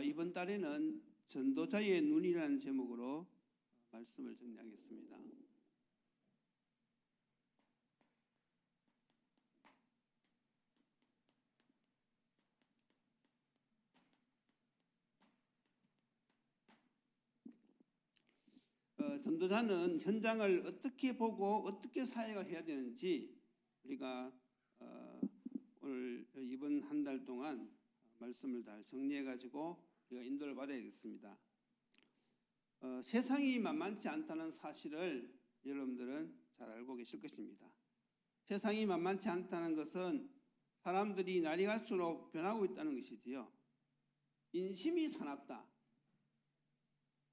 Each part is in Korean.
이번 달에는 전도자의 눈이라는 제목으로 말씀을 정리하겠습니다. 전도자는 현장을 어떻게 보고 어떻게 사역을 해야 되는지 우리가 오늘 이번 한 달 동안 말씀을 다 정리해가지고 우리가 인도를 받아야겠습니다. 세상이 만만치 않다는 사실을 여러분들은 잘 알고 계실 것입니다. 세상이 만만치 않다는 것은 사람들이 날이 갈수록 변하고 있다는 것이지요. 인심이 사납다.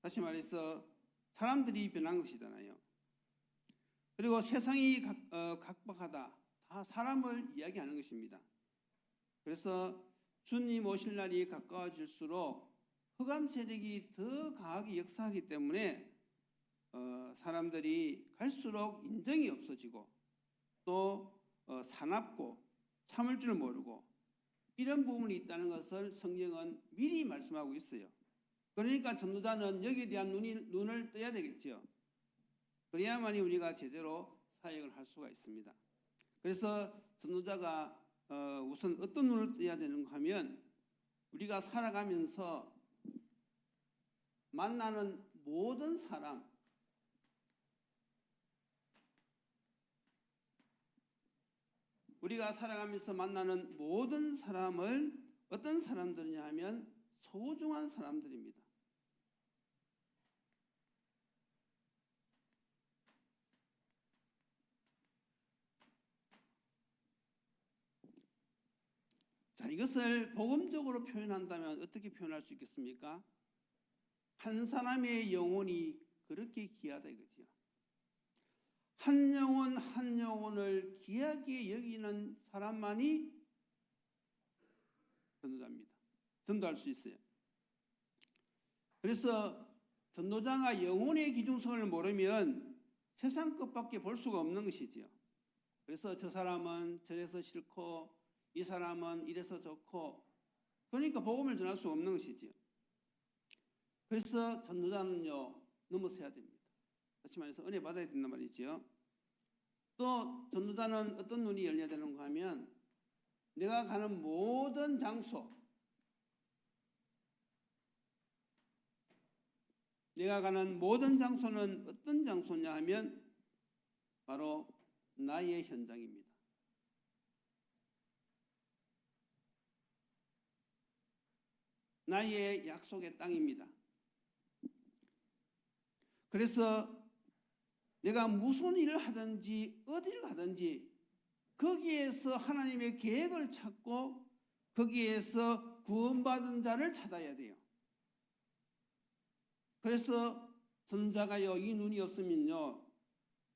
다시 말해서 사람들이 변한 것이잖아요. 그리고 세상이 각박하다. 다 사람을 이야기하는 것입니다. 그래서 주님 오실 날이 가까워질수록 흑암 세력이 더 강하게 역사하기 때문에 사람들이 갈수록 인정이 없어지고 또 사납고 참을 줄 모르고 이런 부분이 있다는 것을 성경은 미리 말씀하고 있어요. 그러니까 전도자는 여기에 대한 눈을 떠야 되겠죠. 그래야만이 우리가 제대로 사역을 할 수가 있습니다. 그래서 전도자가 우선 어떤 눈을 떠야 되는가 하면 우리가 살아가면서 만나는 모든 사람, 우리가 살아가면서 만나는 모든 사람을 어떤 사람들이냐 하면 소중한 사람들입니다. 자, 이것을 복음적으로 표현한다면 어떻게 표현할 수 있겠습니까? 한 사람의 영혼이 그렇게 귀하다 이거죠. 한 영혼 한 영혼을 귀하게 여기는 사람만이 전도자입니다. 전도할 수 있어요. 그래서 전도자가 영혼의 귀중성을 모르면 세상 것밖에 볼 수가 없는 것이지요. 그래서 저 사람은 저래서 싫고 이 사람은 이래서 좋고 그러니까 복음을 전할 수 없는 것이지요. 그래서 전도자는요 넘어서야 됩니다. 다시 말해서 은혜 받아야 된단 말이지요. 또 전도자는 어떤 눈이 열려야 되는가 하면 내가 가는 모든 장소, 내가 가는 모든 장소는 어떤 장소냐 하면 바로 나의 현장입니다. 나의 약속의 땅입니다. 그래서 내가 무슨 일을 하든지 어디를 가든지 거기에서 하나님의 계획을 찾고 거기에서 구원받은 자를 찾아야 돼요. 그래서 전도자가요 이 눈이 없으면요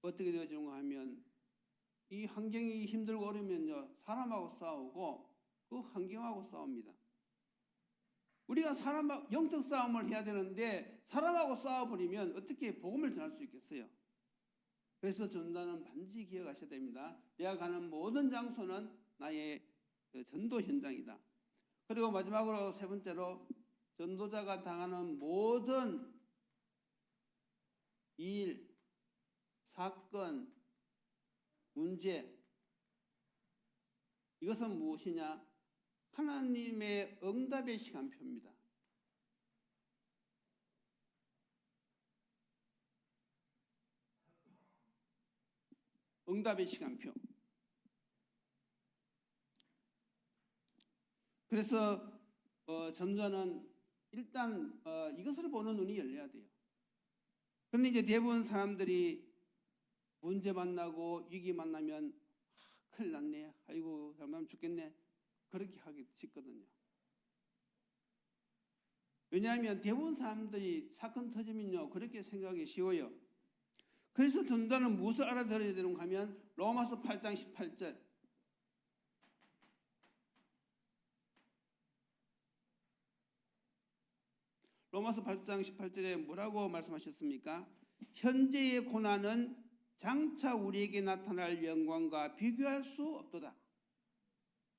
어떻게 되어지는가 하면 이 환경이 힘들고 어려우면요 사람하고 싸우고 그 환경하고 싸웁니다. 우리가 사람하고 영적 싸움을 해야 되는데 사람하고 싸워버리면 어떻게 복음을 전할 수 있겠어요? 그래서 전도자는 반드시 기억하셔야 됩니다. 내가 가는 모든 장소는 나의 전도 현장이다. 그리고 마지막으로 세 번째로 전도자가 당하는 모든 일, 사건, 문제 이것은 무엇이냐? 하나님의 응답의 시간표입니다. 응답의 시간표. 그래서 전도자는 일단 이것을 보는 눈이 열려야 돼요. 그런데 이제 대부분 사람들이 문제 만나고 위기 만나면 큰일 났네. 아이고 잘못하면 죽겠네. 그렇게 하기 쉽거든요. 왜냐하면 대부분 사람들이 사건 터지면요 그렇게 생각하기 쉬워요. 그래서 전도자는 무엇을 알아들어야 되는가 하면 로마서 8장 18절 로마서 8장 18절에 뭐라고 말씀하셨습니까? 현재의 고난은 장차 우리에게 나타날 영광과 비교할 수 없도다.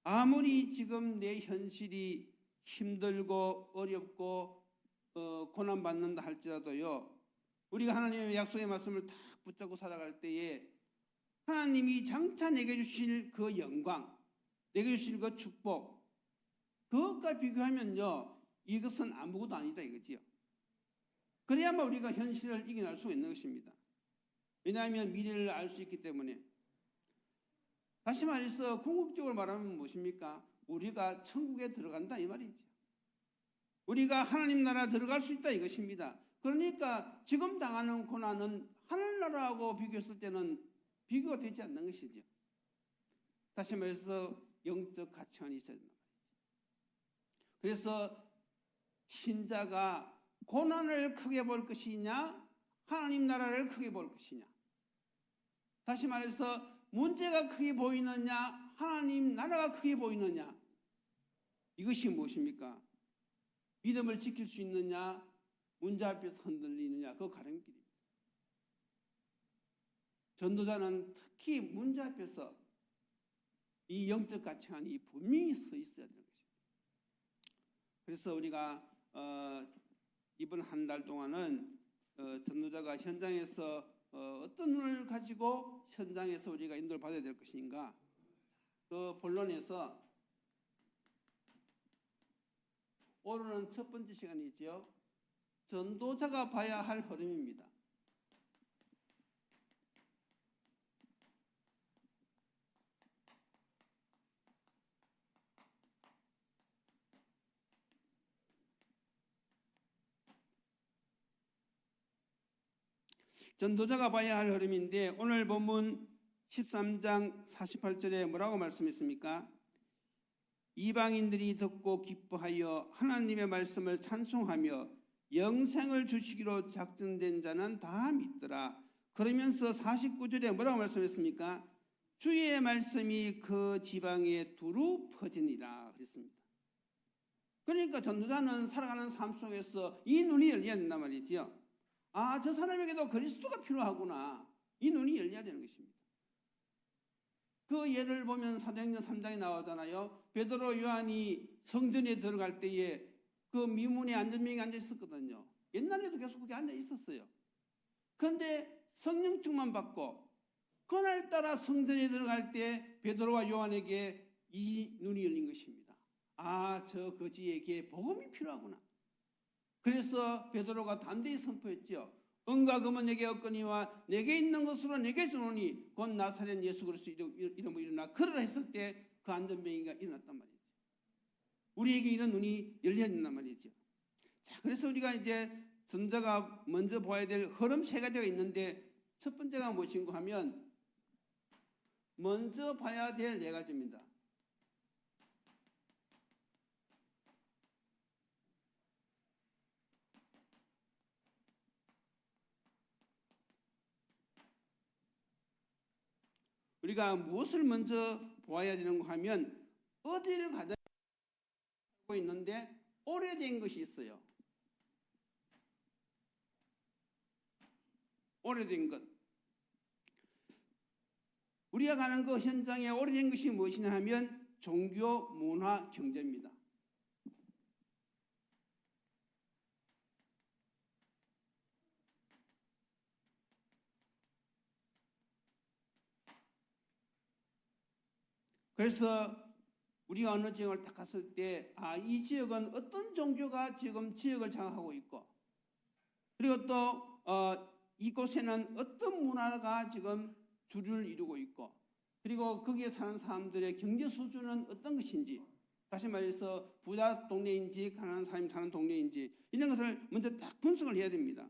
아무리 지금 내 현실이 힘들고 어렵고 고난받는다 할지라도요, 우리가 하나님의 약속의 말씀을 딱 붙잡고 살아갈 때에 하나님이 장차 내게 주실 그 영광, 내게 주실 그 축복, 그것과 비교하면요, 이것은 아무것도 아니다 이거지요. 그래야만 우리가 현실을 이겨낼 수 있는 것입니다. 왜냐하면 미래를 알 수 있기 때문에. 다시 말해서 궁극적으로 말하면 무엇입니까? 우리가 천국에 들어간다 이 말이죠. 우리가 하나님 나라 들어갈 수 있다 이것입니다. 그러니까 지금 당하는 고난은 하늘나라하고 비교했을 때는 비교가 되지 않는 것이죠. 다시 말해서 영적 가치관이 있어야 된다. 그래서 신자가 고난을 크게 볼 것이냐, 하나님 나라를 크게 볼 것이냐. 다시 말해서 문제가 크게 보이느냐, 하나님 나라가 크게 보이느냐. 이것이 무엇입니까? 믿음을 지킬 수 있느냐, 문제 앞에서 흔들리느냐, 그 가름길입니다. 전도자는 특히 문제 앞에서 이 영적 가치관이 분명히 서 있어야 되는 것입니다. 그래서 우리가 이번 한 달 동안은 전도자가 현장에서 어떤 눈을 가지고 현장에서 우리가 인도를 받아야 될 것인가, 그 본론에서 오늘은 첫 번째 시간이지요. 전도자가 봐야 할 흐름입니다. 전도자가 봐야 할 흐름인데 오늘 본문 13장 48절에 뭐라고 말씀했습니까? 이방인들이 듣고 기뻐하여 하나님의 말씀을 찬송하며 영생을 주시기로 작정된 자는 다 믿더라. 그러면서 49절에 뭐라고 말씀했습니까? 주의 말씀이 그 지방에 두루 퍼지니라 그랬습니다. 그러니까 전도자는 살아가는 삶 속에서 이 눈이 열려야 된단 말이지요. 아, 저 사람에게도 그리스도가 필요하구나. 이 눈이 열려야 되는 것입니다. 그 예를 보면 사도행전 3장에 나오잖아요. 베드로 요한이 성전에 들어갈 때에 그 미문에 안전병이 앉아 있었거든요. 옛날에도 계속 그게 앉아 있었어요. 그런데 성령증만 받고 그날따라 성전에 들어갈 때 베드로와 요한에게 이 눈이 열린 것입니다. 아, 저 거지에게 복음이 필요하구나. 그래서 베드로가 담대히 선포했지요. 은과 금은 내게 없거니와 내게 있는 것으로 내게 주노니 곧 나사렛 예수 그리스도 이름으로 일어나 걸으라 했을 때 그 안전병이가 일어났단 말이죠. 우리에게 이런 눈이 열려야 된단 말이죠. 자, 그래서 우리가 이제 전도자가 먼저 보아야 될 흐름 세 가지가 있는데 첫 번째가 무엇인가 하면 먼저 봐야 될 네 가지입니다. 우리가 무엇을 먼저 보아야 되는가 하면 어디를 가든 하고 있는데 오래된 것이 있어요. 오래된 것. 우리가 가는 그 현장에 오래된 것이 무엇이냐 하면 종교, 문화, 경제입니다. 그래서 우리가 어느 지역을 딱 갔을 때, 아, 이 지역은 어떤 종교가 지금 지역을 장악하고 있고, 그리고 또 이곳에는 어떤 문화가 지금 주를 이루고 있고, 그리고 거기에 사는 사람들의 경제 수준은 어떤 것인지, 다시 말해서 부자 동네인지 가난한 사람이 사는 동네인지 이런 것을 먼저 딱 분석을 해야 됩니다.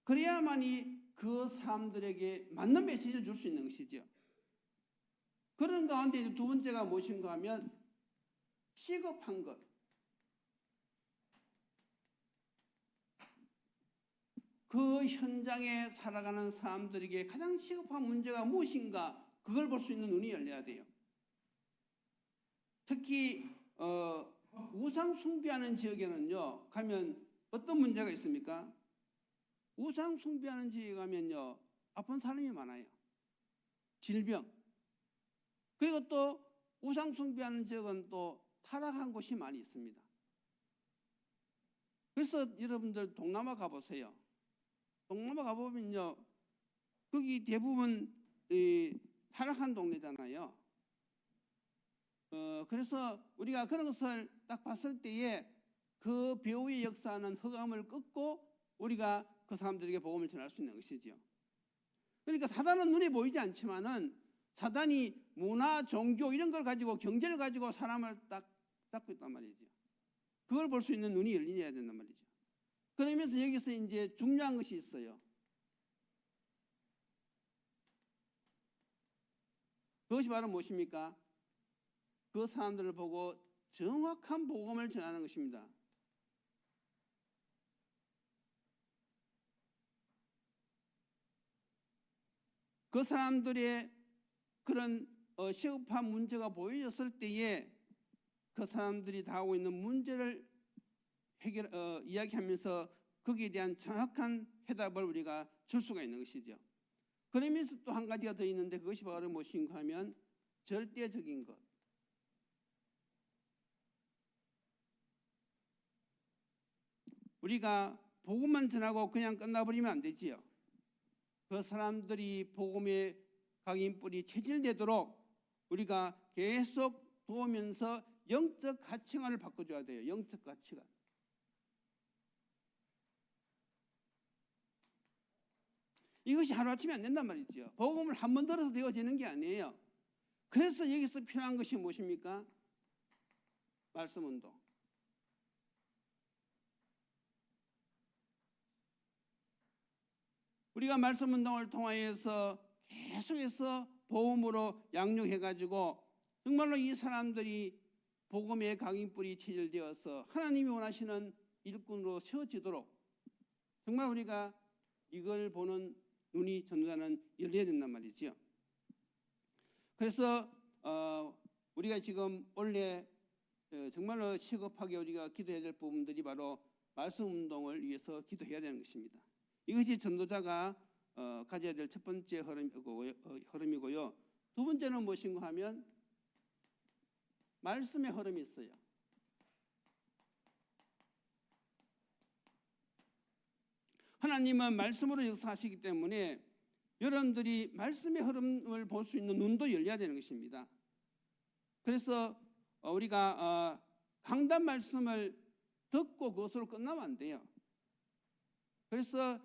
그래야만이 그 사람들에게 맞는 메시지를 줄 수 있는 것이죠. 그런 가운데 두 번째가 무엇인가 하면 시급한 것. 그 현장에 살아가는 사람들에게 가장 시급한 문제가 무엇인가, 그걸 볼 수 있는 눈이 열려야 돼요. 특히 우상 숭배하는 지역에는요 가면 어떤 문제가 있습니까? 우상 숭배하는 지역에 가면요 아픈 사람이 많아요. 질병. 그리고 또 우상 숭배하는 지역은 또 타락한 곳이 많이 있습니다. 그래서 여러분들 동남아 가보세요. 동남아 가보면요, 거기 대부분 타락한 동네잖아요. 그래서 우리가 그런 것을 딱 봤을 때에 그 배후의 역사는 흑암을 꺾고 우리가 그 사람들에게 복음을 전할 수 있는 것이지요. 그러니까 사단은 눈에 보이지 않지만은 사단이 문화, 종교 이런 걸 가지고, 경제를 가지고 사람을 딱 잡고 있단 말이죠. 그걸 볼 수 있는 눈이 열려야 된단 말이죠. 그러면서 여기서 이제 중요한 것이 있어요. 그것이 바로 무엇입니까? 그 사람들을 보고 정확한 복음을 전하는 것입니다. 그 사람들의 그런 시급한 문제가 보여졌을 때에 그 사람들이 당하고 있는 문제를 이야기하면서 거기에 대한 정확한 해답을 우리가 줄 수가 있는 것이죠. 그러면서 또 한 가지가 더 있는데, 그것이 바로 무엇인가 하면 절대적인 것. 우리가 복음만 전하고 그냥 끝나버리면 안 되지요. 그 사람들이 복음의 각인뿔이 체질되도록 우리가 계속 도우면서 영적 가치관을 바꿔줘야 돼요. 영적 가치관. 이것이 하루아침에 안 된단 말이죠. 복음을 한 번 들어서 되어지는 게 아니에요. 그래서 여기서 필요한 것이 무엇입니까? 말씀 운동. 우리가 말씀 운동을 통하여서 계속해서 복음으로 양육해가지고 정말로 이 사람들이 복음의 각인뿔이 체질되어서 하나님이 원하시는 일꾼으로 세워지도록 정말 우리가 이걸 보는 눈이 전도자는 열려야 된단 말이죠. 그래서 우리가 지금 원래 정말로 시급하게 우리가 기도해야 될 부분들이 바로 말씀 운동을 위해서 기도해야 되는 것입니다. 이것이 전도자가 가져야 될 첫 번째 흐름이고요. 두 번째는 무엇인가 하면 말씀의 흐름이 있어요. 하나님은 말씀으로 역사하시기 때문에 여러분들이 말씀의 흐름을 볼 수 있는 눈도 열려야 되는 것입니다. 그래서 우리가 강단 말씀을 듣고 그것으로 끝나면 안 돼요. 그래서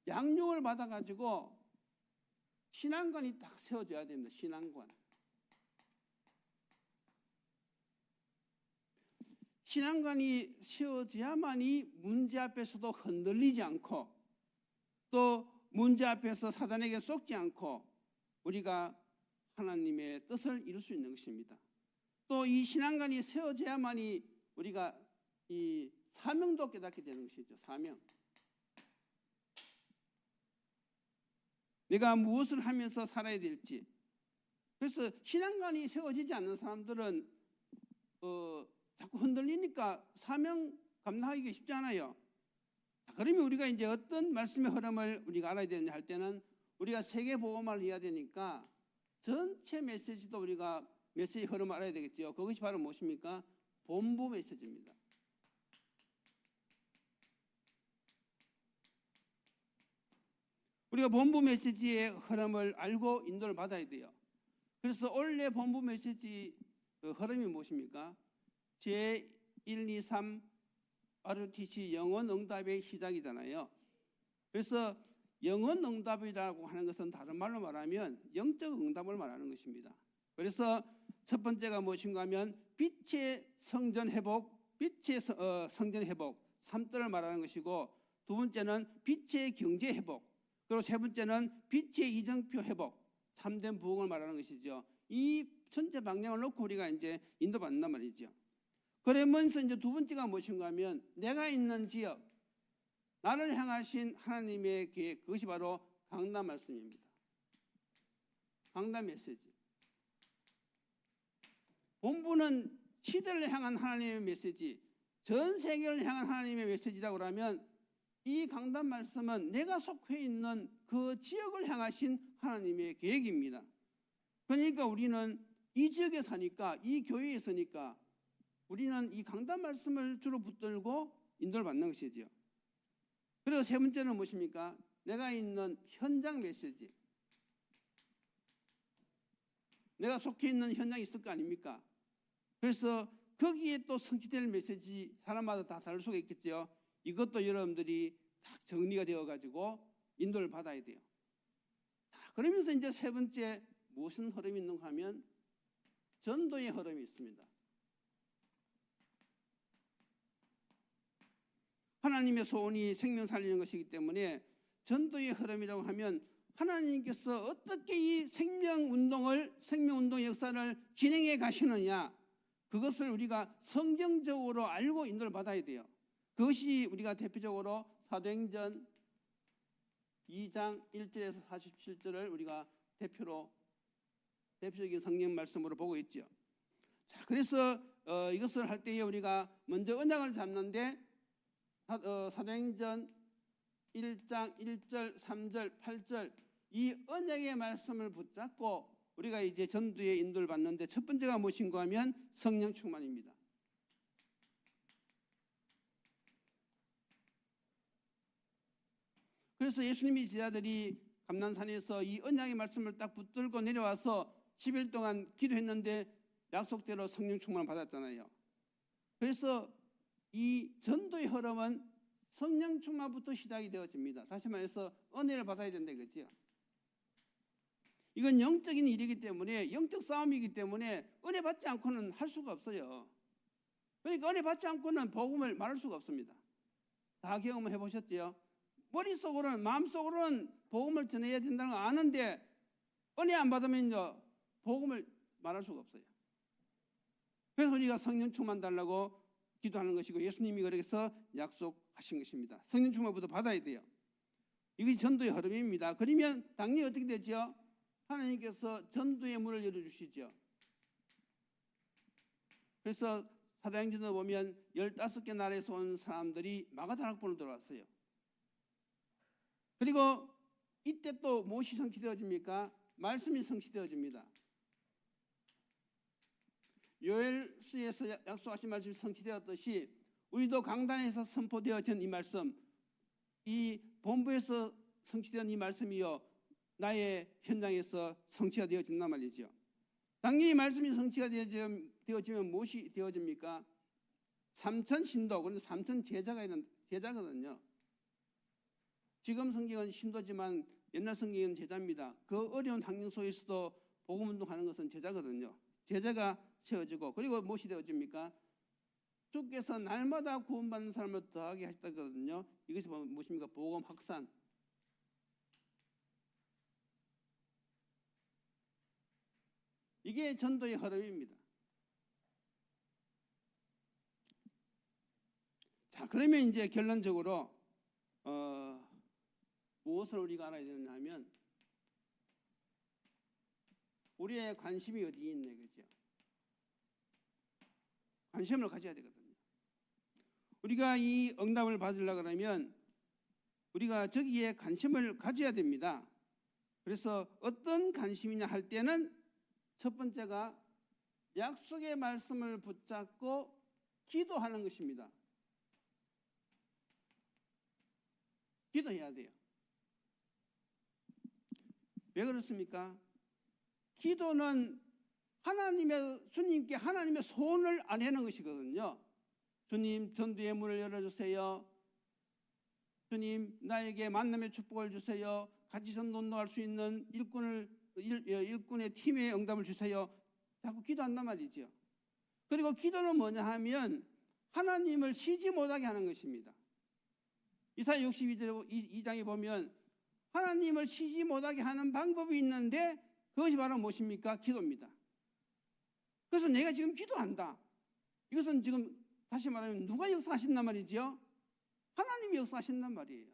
양육을 받아가지고 신앙관이 딱 세워져야 됩니다. 신앙관. 신앙관이 세워져야만이 문제 앞에서도 흔들리지 않고 또 문제 앞에서 사단에게 속지 않고 우리가 하나님의 뜻을 이룰 수 있는 것입니다. 또 이 신앙관이 세워져야만이 우리가 이 사명도 깨닫게 되는 것이죠. 사명. 내가 무엇을 하면서 살아야 될지. 그래서 신앙관이 세워지지 않는 사람들은 자꾸 흔들리니까 사명 감당하기가 쉽지 않아요. 그러면 우리가 이제 어떤 말씀의 흐름을 우리가 알아야 되느냐 할 때는 우리가 세계 복음화를 해야 되니까 전체 메시지도 우리가 메시지 흐름을 알아야 되겠죠. 그것이 바로 무엇입니까? 본부 메시지입니다. 우리가 본부 메시지의 흐름을 알고 인도를 받아야 돼요. 그래서 원래 본부 메시지 흐름이 무엇입니까? 제1, 2, 3 RUTC 영혼 응답의 시작이잖아요. 그래서 영혼 응답이라고 하는 것은 다른 말로 말하면 영적 응답을 말하는 것입니다. 그래서 첫 번째가 무엇인가 하면 빛의 성전 회복, 빛의 성전 회복 3대를 말하는 것이고, 두 번째는 빛의 경제 회복, 그리고 세 번째는 빛의 이정표 회복, 참된 부흥을 말하는 것이죠. 이 전체 방향을 놓고 우리가 이제 인도받는단 말이죠. 그러면서 이제 두 번째가 무엇인가 하면 내가 있는 지역, 나를 향하신 하나님의 계획, 그것이 바로 강단 말씀입니다. 강단 메시지. 본부는 시대를 향한 하나님의 메시지, 전 세계를 향한 하나님의 메시지라고 하면 이 강단 말씀은 내가 속해 있는 그 지역을 향하신 하나님의 계획입니다. 그러니까 우리는 이 지역에 사니까, 이 교회에 있으니까 우리는 이 강단 말씀을 주로 붙들고 인도를 받는 것이지요. 그리고 세 번째는 무엇입니까? 내가 있는 현장 메시지. 내가 속해 있는 현장이 있을 거 아닙니까? 그래서 거기에 또 성취될 메시지 사람마다 다 다를 수가 있겠죠. 이것도 여러분들이 딱 정리가 되어가지고 인도를 받아야 돼요. 그러면서 이제 세 번째 무슨 흐름이 있는가 하면 전도의 흐름이 있습니다. 하나님의 소원이 생명 살리는 것이기 때문에 전도의 흐름이라고 하면 하나님께서 어떻게 이 생명운동 역사를 진행해 가시느냐, 그것을 우리가 성경적으로 알고 인도를 받아야 돼요. 그것이 우리가 대표적으로 사도행전 2장 1절에서 47절을 우리가 대표적인 성경 말씀으로 보고 있죠. 자, 그래서 이것을 할 때에 우리가 먼저 언약을 잡는데 사도행전 1장 1절, 3절, 8절 이 언약의 말씀을 붙잡고 우리가 이제 전도의 인도를 받는데 첫 번째가 무엇인가 하면 성령 충만입니다. 그래서 예수님의 제자들이 감난산에서 이 언약의 말씀을 딱 붙들고 내려와서 10일 동안 기도했는데 약속대로 성령 충만을 받았잖아요. 그래서 이 전도의 흐름은 성령 충만부터 시작이 되어집니다. 다시 말해서 은혜를 받아야 된다 이거죠. 이건 영적인 일이기 때문에, 영적 싸움이기 때문에 은혜 받지 않고는 할 수가 없어요. 그러니까 은혜 받지 않고는 복음을 말할 수가 없습니다. 다 경험해 보셨죠? 머릿속으로는, 마음속으로는 복음을 전해야 된다는 거 아는데 은혜 안 받으면요 복음을 말할 수가 없어요. 그래서 우리가 성령 충만 달라고 기도하는 것이고 예수님이 그래서 약속하신 것입니다. 성령 충만부터 받아야 돼요. 이것이 전도의 흐름입니다. 그러면 당연히 어떻게 되죠? 하나님께서 전도의 문을 열어주시죠. 그래서 사도행전에 보면 15개 나라에서 온 사람들이 마가다락 학본으로 들어왔어요. 그리고 이때 또 무엇이 성취되어집니까? 말씀이 성취되어집니다. 요엘서에서 약속하신 말씀이 성취되었듯이 우리도 강단에서 선포되어진 이 말씀, 이 본부에서 성취된 이 말씀이요 나의 현장에서 성취가 되어진단 말이죠. 당연히 말씀이 성취가 되어지면 무엇이 되어집니까? 3천 신도, 그런데 3천 제자거든요. 지금 성경은 신도지만 옛날 성경은 제자입니다. 그 어려운 환경 속에서도 복음운동하는 것은 제자거든요. 제자가 세워지고, 그리고 무엇이 되어집니까? 주께서 날마다 구원받는 사람을 더하게 하셨다거든요. 이것이 무엇입니까? 복음 확산. 이게 전도의 흐름입니다. 자, 그러면 이제 결론적으로 무엇을 우리가 알아야 되느냐 하면 우리의 관심이 어디에 있냐, 그죠? 관심을 가져야 되거든요. 우리가 이 응답을 받으려고 하면 우리가 저기에 관심을 가져야 됩니다. 그래서 어떤 관심이냐 할 때는 첫 번째가 약속의 말씀을 붙잡고 기도하는 것입니다. 기도해야 돼요. 왜 그렇습니까? 기도는 주님께 하나님의 소원을 아뢰는 것이거든요. 주님, 전도의 문을 열어주세요. 주님, 나에게 만남의 축복을 주세요. 같이 전도할 수 있는 일꾼의 팀의 응답을 주세요. 자꾸 기도한단 말이죠. 그리고 기도는 뭐냐 하면 하나님을 쉬지 못하게 하는 것입니다. 이사야 62장에 보면 하나님을 쉬지 못하게 하는 방법이 있는데 그것이 바로 무엇입니까? 기도입니다. 그래서 내가 지금 기도한다. 이것은 지금 다시 말하면 누가 역사하신단 말이죠? 하나님이 역사하신단 말이에요.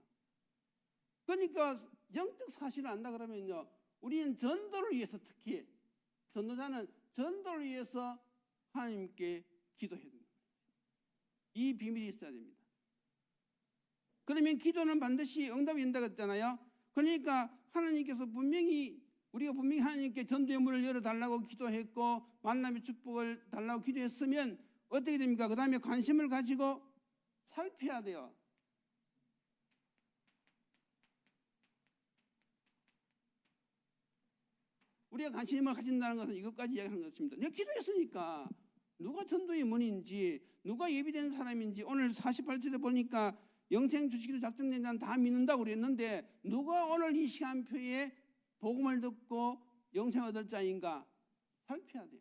그러니까 영적 사실을 안다 그러면요, 우리는 전도를 위해서, 특히 전도자는 전도를 위해서 하나님께 기도해야 됩니다. 이 비밀이 있어야 됩니다. 그러면 기도는 반드시 응답이 된다고 했잖아요. 그러니까 우리가 분명히 하나님께 전도의 문을 열어달라고 기도했고 만남의 축복을 달라고 기도했으면 어떻게 됩니까? 그 다음에 관심을 가지고 살펴야 돼요. 우리가 관심을 가진다는 것은 이것까지 이야기하는 것입니다. 내가 기도했으니까 누가 전도의 문인지 누가 예비된 사람인지 오늘 48절에 보니까 영생 주시기로 작정된 자는 다 믿는다고 그랬는데 누가 오늘 이 시간표에 복음을 듣고 영생 얻을 자인가 살펴야 돼요.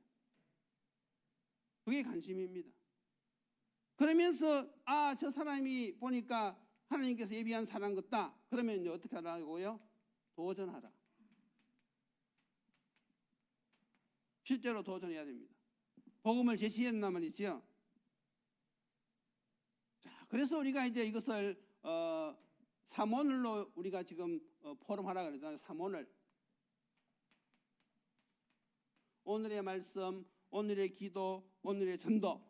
그게 관심입니다. 그러면서 저 사람이 보니까 하나님께서 예비한 사람 같다. 그러면 이제 어떻게 하라고요? 도전하라. 실제로 도전해야 됩니다. 복음을 제시해야 된단 말이지요. 자, 그래서 우리가 이제 이것을 3오늘로 우리가 지금 포럼하라 그러잖아요. 3오늘. 오늘의 말씀, 오늘의 기도, 오늘의 전도.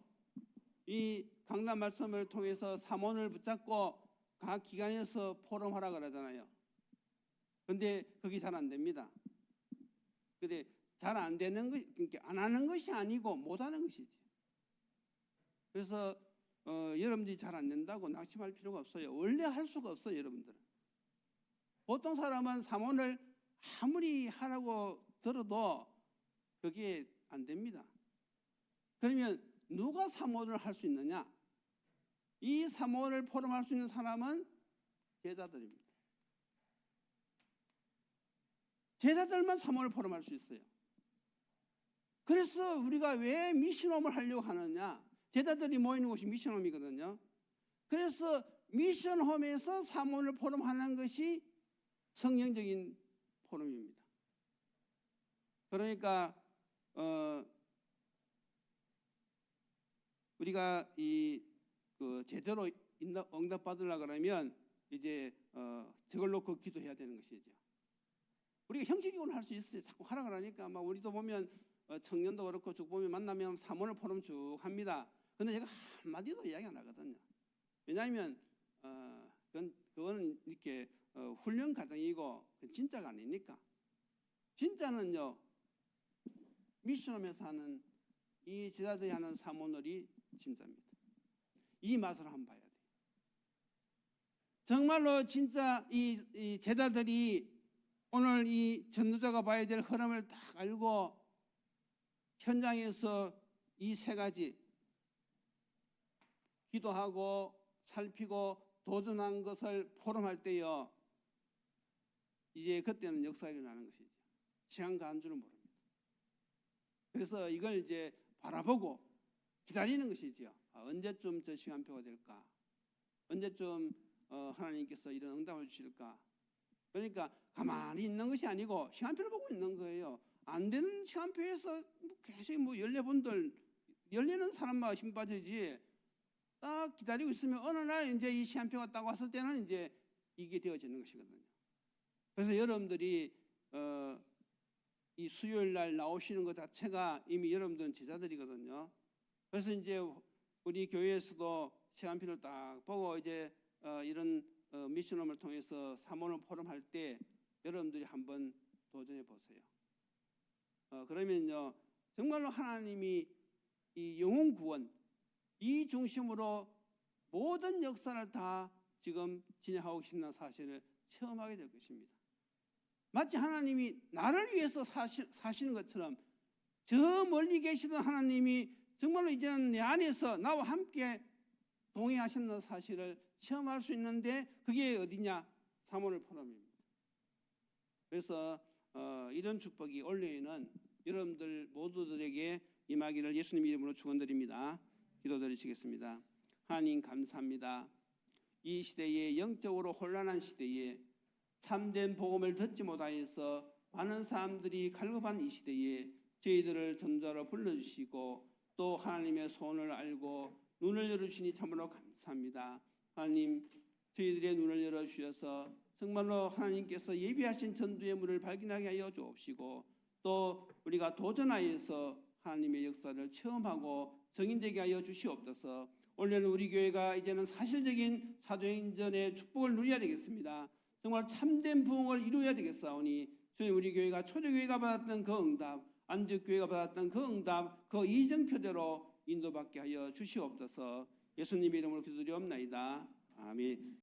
이 강단 말씀을 통해서 3오늘 붙잡고 각 기관에서 포럼하라 그러잖아요. 근데 그게 잘 안 됩니다. 근데 잘 안 되는 것, 그러니까 안 하는 것이 아니고 못 하는 것이지. 그래서 여러분들이 잘 안 된다고 낙심할 필요가 없어요. 원래 할 수가 없어요, 여러분들은. 보통 사람은 3오늘 아무리 하라고 들어도 그게 안 됩니다. 그러면 누가 3오늘 할 수 있느냐? 이 3오늘 포럼할 수 있는 사람은 제자들입니다. 제자들만 3오늘 포럼할 수 있어요. 그래서 우리가 왜 미션홈을 하려고 하느냐? 제자들이 모이는 곳이 미션홈이거든요. 그래서 미션홈에서 3오늘 포럼하는 것이 성경적인 포럼입니다. 그러니까 우리가 제대로 응답 받으려고 그러면 이제 저걸 놓고 기도해야 되는 것이죠. 우리가 형식적으로 할 수 있어요. 자꾸 하라 그러니까 막 우리도 보면 청년도 그렇고 쭉 보면 만나면 3오늘 포럼 쭉 합니다. 근데 제가 한마디도 이야기 안 하거든요. 왜냐하면 그거는 이렇게 훈련 과정이고 진짜가 아니니까. 진짜는요, 미션홈에서 하는 이 제자들이 하는 3오늘이 진짜입니다. 이 맛을 한번 봐야 돼요. 정말로 진짜 이 제자들이 오늘 이 전도자가 봐야 될 흐름을 딱 알고 현장에서 이 세 가지 기도하고 살피고 도전한 것을 포럼할 때요, 이제 그때는 역사가 일어나는 것이죠. 시간 가는 줄은 모릅니다. 그래서 이걸 이제 바라보고 기다리는 것이지요. 언제쯤 저 시간표가 될까? 언제쯤 하나님께서 이런 응답을 주실까? 그러니까 가만히 있는 것이 아니고 시간표를 보고 있는 거예요. 안 되는 시간표에서 계속 14분들 열리는 사람마다 힘 빠지지. 딱 기다리고 있으면 어느 날 이제 이 시간표가 딱 왔을 때는 이제 이게 되어지는 것이거든요. 그래서 여러분들이 이 수요일 날 나오시는 것 자체가 이미 여러분들은 제자들이거든요. 그래서 이제 우리 교회에서도 시간표를 딱 보고 이제 이런 미션홈을 통해서 3오늘 포럼 할 때 여러분들이 한번 도전해 보세요. 그러면요, 정말로 하나님이 이 영혼 구원 이 중심으로 모든 역사를 다 지금 진행하고 계시는 사실을 체험하게 될 것입니다. 마치 하나님이 나를 위해서 사시는 것처럼 저 멀리 계시던 하나님이 정말로 이제는 내 안에서 나와 함께 동행하시는 사실을 체험할 수 있는데 그게 어디냐? 3오늘 포럼입니다. 그래서 이런 축복이 올해에는 여러분들 모두들에게 임하기를 예수님 이름으로 축원드립니다. 기도드리시겠습니다. 하나님 감사합니다. 이 시대에 영적으로 혼란한 시대에 참된 복음을 듣지 못하여서 많은 사람들이 갈급한 이 시대에 저희들을 전도자로 불러주시고 또 하나님의 소원을 알고 눈을 열어주시니 참으로 감사합니다. 하나님, 저희들의 눈을 열어주셔서 정말로 하나님께서 예비하신 전도의 문을 발견하게 하여 주옵시고 또 우리가 도전하여서 하나님의 역사를 체험하고 정인되게 하여 주시옵소서. 올해는 우리 교회가 이제는 사실적인 사도행전의 축복을 누려야 되겠습니다. 정말 참된 부흥을 이루어야 되겠사오니 주님, 우리 교회가 초대교회가 받았던 그 응답, 안디옥 교회가 받았던 그 응답, 그 이정표대로 인도받게 하여 주시옵소서. 예수님의 이름으로 기도드리옵나이다. 아멘.